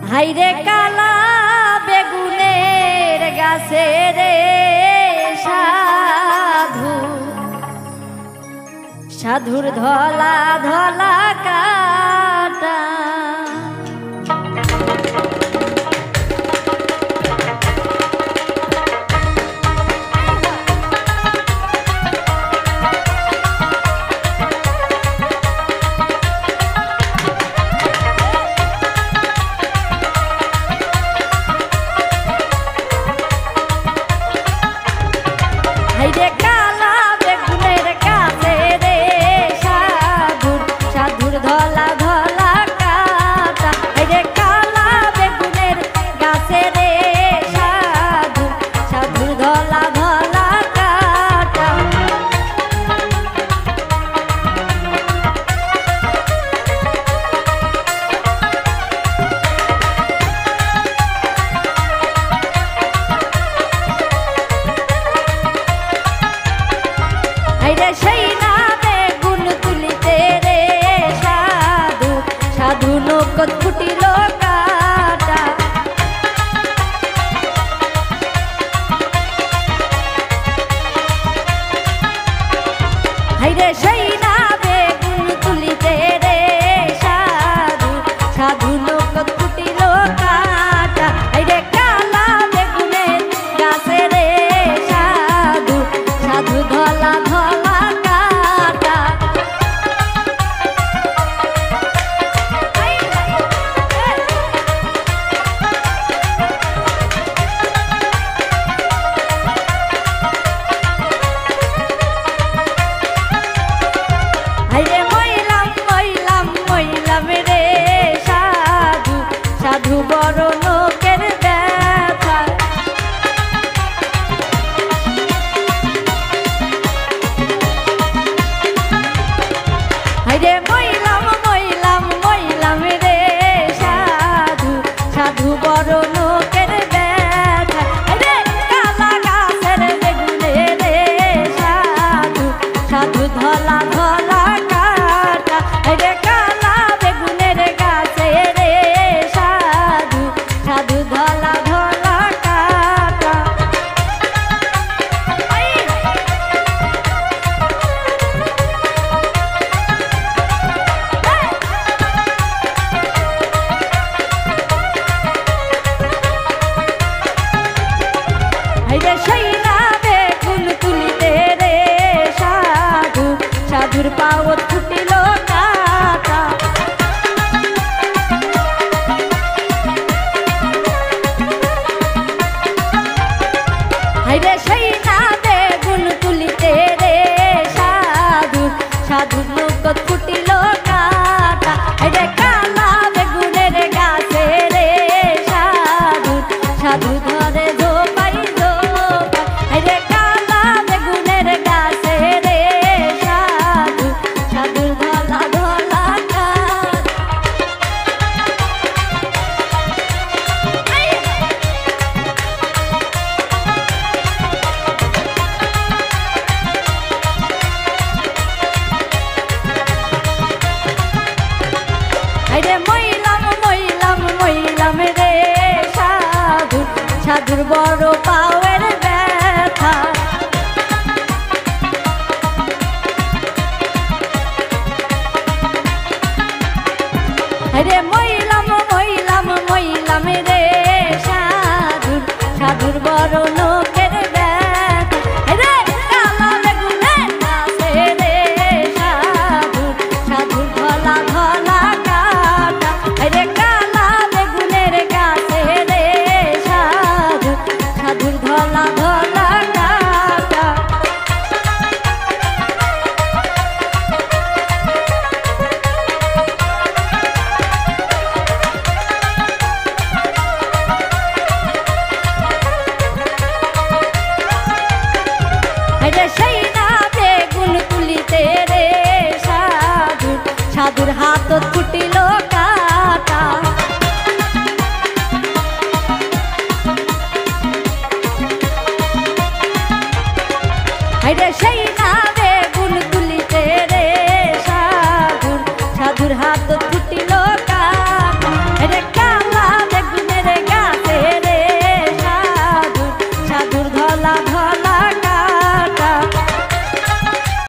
হাইরে কালা বেগুনের গাছে রে সাধু সাধুর ধলা ধলা কাটা হাইরে কালা বেগুনের গাছে রে সাধুর সাধুর ধলা ধলা কাটা হাইরে কালা বেগুনের গাছে রে সাধুর সাধুর ধলা ধলা কাটা হাইরে সেই না বেগুন তুলিতে রে সাধু সাধু নৌকত ফুটিল কাটা হাইরে সেই না বেগুন তুলিতে রে সাধু সাধু নৌকত ফুটিল কাটা হাইরে কালা বেগুনের গাছে রে সাধু সাধু ধলা ধলা কাটা হাইরে মইলাম মইলাম মইলাম রে সাধু সাধু বড় লোকের ব্যথা হাইরে মইলাম মইলাম মইলাম রে সাধু সাধু বড় লোকের ব্যথা হাইরে কালা গাছের বেগুনে রে সাধু সাধু ধলা ধলা কাটা হাইরে কালা বেগুনের গাছে রে সাধু সাধু ধলা ধলা কাটা হাইরে সেই না বেগুন তুলিতে রে সাধু সাধুর পাওত ফুটিল কাটা হাইরে সেই না বেগুন তুলিতে রে সাধু সাধুর নৌকত ফুটিল কাটা হাইরে কালা বেগুনের গাছে রে সাধু সাধু ধরে ধোপাই ধোপাই হাইরে কালা বেগুনের গাছে রে সাধু সাধুর ধলা ধলা কাটা হাইরে মইলাম মইলাম মইলাম রে সাধু সাধুর বড় পাওয়ের ব্যথা হাইরে মইলাম মইলাম মইলাম রে সাধুর সাধুর বড় লোকের ব্যথা হাইরে কালা বেগুনের গাছে রে সাধু সাধুর ধলা ধলা কাটা হাইরে কালা বেগুনের গাছে রে সাধু সাধুর ধলা ধলা কাটা ধলা